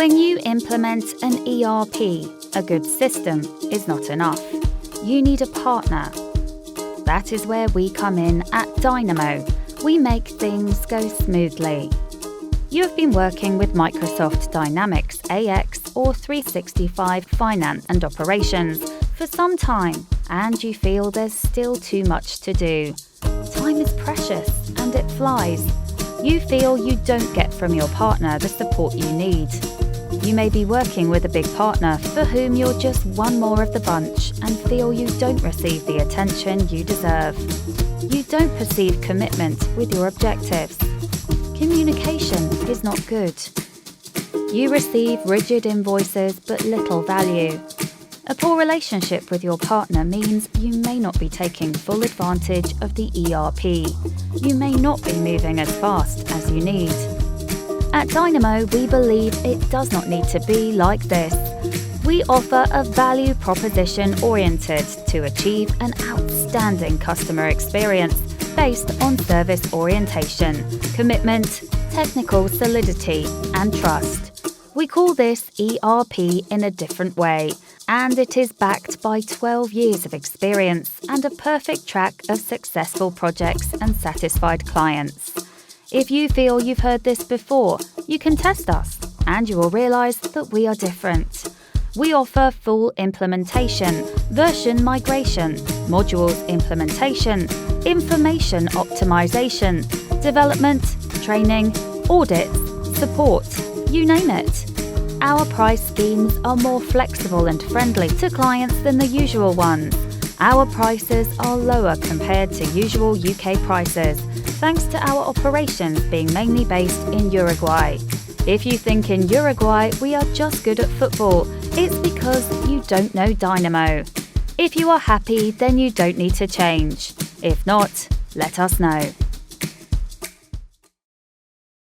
When you implement an ERP, a good system is not enough. You need a partner. That is where we come in at Dynamo. We make things go smoothly. You have been working with Microsoft Dynamics AX or 365 Finance and Operations for some time, and you feel there's still too much to do. Time is precious and it flies. You feel you don't get from your partner the support you need. You may be working with a big partner for whom you're just one more of the bunch and feel you don't receive the attention you deserve. You don't perceive commitment with your objectives. Communication is not good. You receive rigid invoices but little value. A poor relationship with your partner means you may not be taking full advantage of the ERP. You may not be moving as fast as you need. At Dynamo, we believe it does not need to be like this. We offer a value proposition oriented to achieve an outstanding customer experience based on service orientation, commitment, technical solidity, and trust. We call this ERP in a different way, and it is backed by 12 years of experience and a perfect track of successful projects and satisfied clients. If you feel you've heard this before, you can test us, and you will realize that we are different. We offer full implementation, version migration, modules implementation, information optimization, development, training, audits, support, you name it. Our price schemes are more flexible and friendly to clients than the usual ones. Our prices are lower compared to usual UK prices, thanks to our operations being mainly based in Uruguay. If you think in Uruguay we are just good at football, it's because you don't know Dynamo. If you are happy, then you don't need to change. If not, let us know.